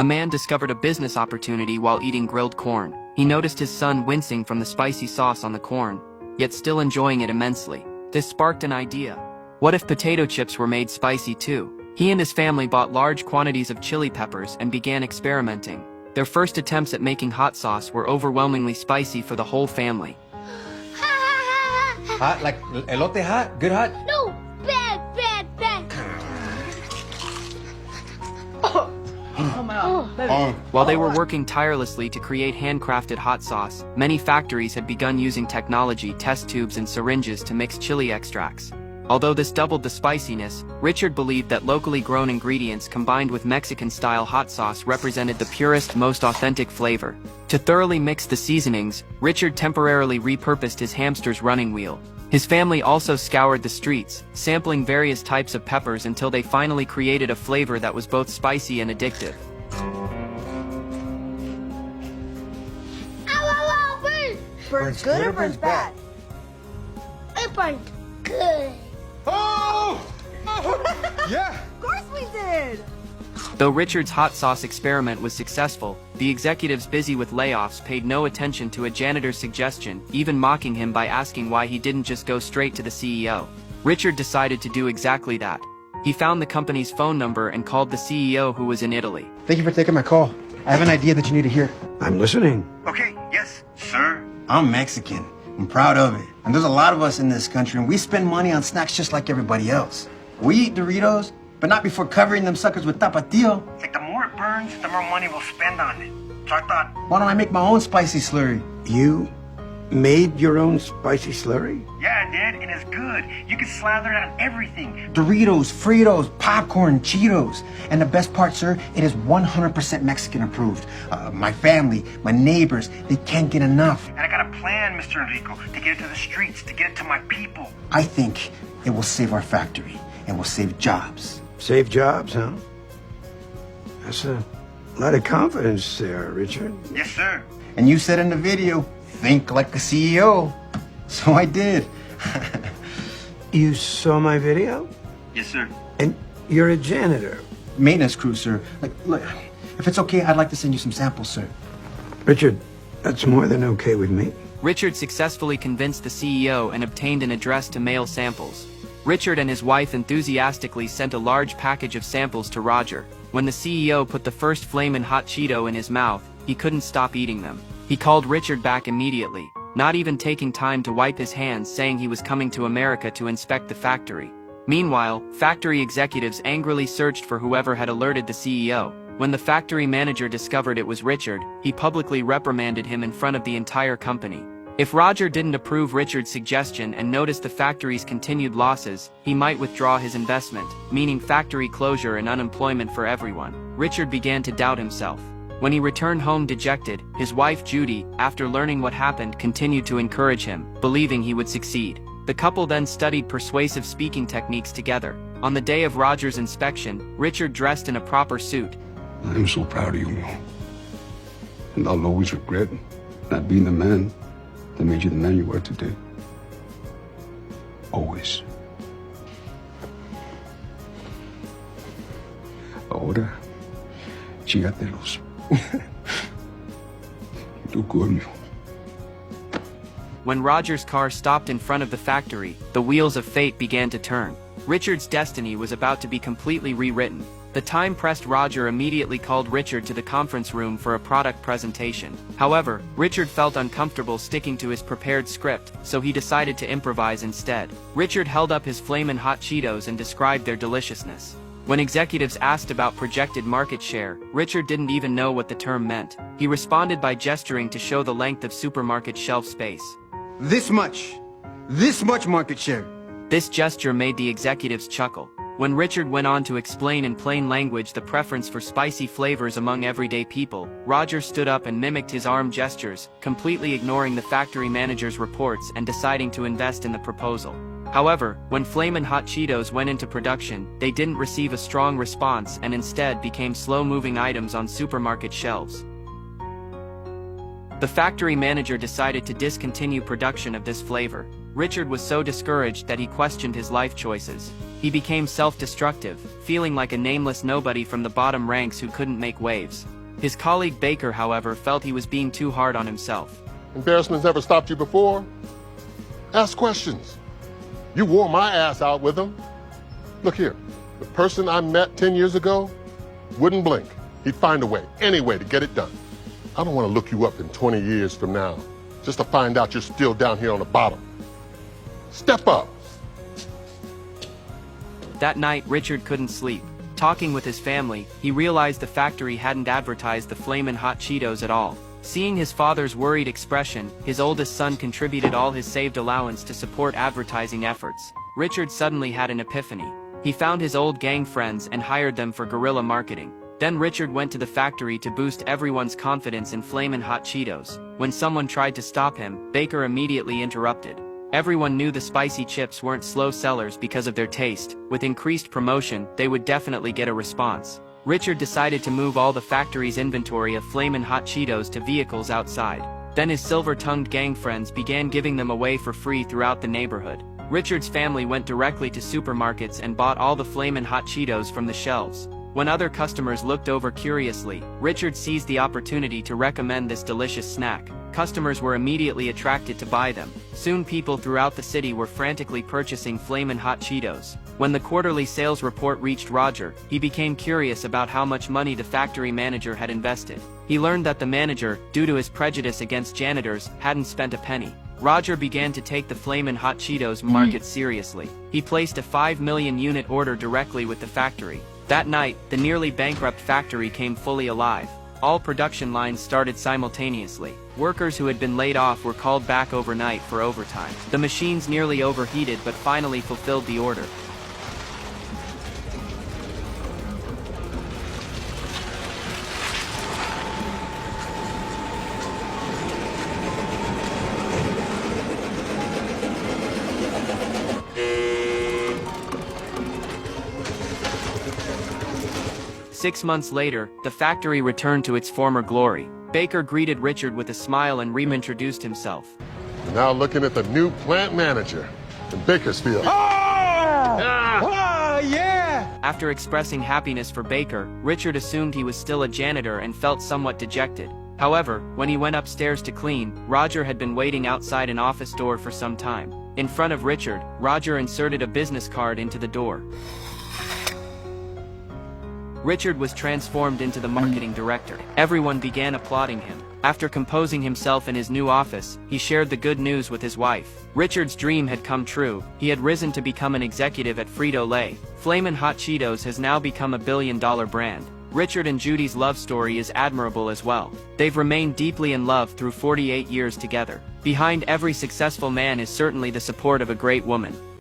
A man discovered a business opportunity while eating grilled corn. He noticed his son wincing from the spicy sauce on the corn, yet still enjoying it immensely. This sparked an idea. What if potato chips were made spicy too? He and his family bought large quantities of chili peppers and began experimenting. Their first attempts at making hot sauce were overwhelmingly spicy for the whole family. Hot, like elote hot? Good hot? No, bad. Oh my God, baby. While they were working tirelessly to create handcrafted hot sauce, many factories had begun using technology, test tubes and syringes to mix chili extracts. Although this doubled the spiciness, Richard believed that locally grown ingredients combined with Mexican-style hot sauce represented the purest, most authentic flavor. To thoroughly mix the seasonings, Richard temporarily repurposed his hamster's running wheel. His family also scoured the streets, sampling various types of peppers until they finally created a flavor that was both spicy and addictive. Ow, burn! Burns good or burns bad? It burned good. Oh! Yeah! Of course we did! Though Richard's hot sauce experiment was successful, the executives busy with layoffs paid no attention to a janitor's suggestion, even mocking him by asking why he didn't just go straight to the CEO. Richard decided to do exactly that. He found the company's phone number and called the CEO, who was in Italy. Thank you for taking my call. I have an idea that you need to hear. I'm listening. Okay, yes, sir. I'm Mexican. I'm proud of it. And there's a lot of us in this country, and we spend money on snacks just like everybody else. We eat Doritos, but not before covering them suckers with tapatio. It's like the more it burns, the more money we'll spend on it. So I thought, why don't I make my own spicy slurry? You made your own spicy slurry? Yeah, I did, and it's good. You can slather it on everything. Doritos, Fritos, popcorn, Cheetos. And the best part, sir, it is 100% Mexican approved. My family, my neighbors, they can't get enough. And I got a plan, Mr. Enrico, to get it to the streets, to get it to my people. I think it will save our factory, and will save jobs. Save jobs, huh? That's a lot of confidence there, Richard. Yes, sir. And you said in the video, think like a CEO. So I did. You saw my video? Yes, sir. And you're a janitor. Maintenance crew, sir. Look, if it's okay, I'd like to send you some samples, sir. Richard, that's more than okay with me. Richard successfully convinced the CEO and obtained an address to mail samples. Richard and his wife enthusiastically sent a large package of samples to Roger. When the CEO put the first flamin' hot Cheeto in his mouth, he couldn't stop eating them. He called Richard back immediately, not even taking time to wipe his hands, saying he was coming to America to inspect the factory. Meanwhile, factory executives angrily searched for whoever had alerted the CEO. When the factory manager discovered it was Richard, he publicly reprimanded him in front of the entire company. If Roger didn't approve Richard's suggestion and noticed the factory's continued losses, he might withdraw his investment, meaning factory closure and unemployment for everyone. Richard began to doubt himself. When he returned home dejected, his wife Judy, after learning what happened, continued to encourage him, believing he would succeed. The couple then studied persuasive speaking techniques together. On the day of Roger's inspection, Richard dressed in a proper suit. I'm so proud of you, Mo. And I'll always regret not being the man that made you the man you are today. Always. Ahora, chigatelos. Tu coño. When Roger's car stopped in front of the factory, the wheels of fate began to turn. Richard's destiny was about to be completely rewritten. The time-pressed Roger immediately called Richard to the conference room for a product presentation. However, Richard felt uncomfortable sticking to his prepared script, so he decided to improvise instead. Richard held up his flamin' hot Cheetos and described their deliciousness. When executives asked about projected market share, Richard didn't even know what the term meant. He responded by gesturing to show the length of supermarket shelf space. This much market share. This gesture made the executives chuckle. When Richard went on to explain in plain language the preference for spicy flavors among everyday people, Roger stood up and mimicked his arm gestures, completely ignoring the factory manager's reports and deciding to invest in the proposal. However, when Flamin' Hot Cheetos went into production, they didn't receive a strong response and instead became slow-moving items on supermarket shelves. The factory manager decided to discontinue production of this flavor. Richard was so discouraged that he questioned his life choices. He became self-destructive, feeling like a nameless nobody from the bottom ranks who couldn't make waves. His colleague Baker, however, felt he was being too hard on himself. Embarrassment's never stopped you before? Ask questions. You wore my ass out with them. Look here, the person I met 10 years ago wouldn't blink. He'd find a way, any way to get it done. I don't want to look you up in 20 years from now, just to find out you're still down here on the bottom. Step up. That night, Richard couldn't sleep. Talking with his family, he realized the factory hadn't advertised the Flamin' Hot Cheetos at all. Seeing his father's worried expression, his oldest son contributed all his saved allowance to support advertising efforts. Richard suddenly had an epiphany. He found his old gang friends and hired them for guerrilla marketing. Then Richard went to the factory to boost everyone's confidence in Flamin' Hot Cheetos. When someone tried to stop him, Baker immediately interrupted. Everyone knew the spicy chips weren't slow sellers because of their taste. With increased promotion, they would definitely get a response. Richard decided to move all the factory's inventory of Flamin' Hot Cheetos to vehicles outside. Then his silver-tongued gang friends began giving them away for free throughout the neighborhood. Richard's family went directly to supermarkets and bought all the Flamin' Hot Cheetos from the shelves. When other customers looked over curiously, Richard seized the opportunity to recommend this delicious snack. Customers were immediately attracted to buy them. Soon people throughout the city were frantically purchasing Flamin' Hot Cheetos. When the quarterly sales report reached Roger, he became curious about how much money the factory manager had invested. He learned that the manager, due to his prejudice against janitors, hadn't spent a penny. Roger began to take the Flamin' Hot Cheetos market seriously. He placed a 5 million unit order directly with the factory. That night, the nearly bankrupt factory came fully alive. All production lines started simultaneously. Workers who had been laid off were called back overnight for overtime. The machines nearly overheated but finally fulfilled the order. Six months later, the factory returned to its former glory. Baker greeted Richard with a smile and reintroduced himself. You're now looking at the new plant manager in Bakersfield. Yeah! After expressing happiness for Baker, Richard assumed he was still a janitor and felt somewhat dejected. However, when he went upstairs to clean, Roger had been waiting outside an office door for some time. In front of Richard, Roger inserted a business card into the door. Richard was transformed into the marketing director. Everyone began applauding him. After composing himself in his new office, he shared the good news with his wife. Richard's dream had come true. He had risen to become an executive at Frito-Lay. Flamin' Hot Cheetos has now become a billion-dollar brand. Richard and Judy's love story is admirable as well. They've remained deeply in love through 48 years together. Behind every successful man is certainly the support of a great woman.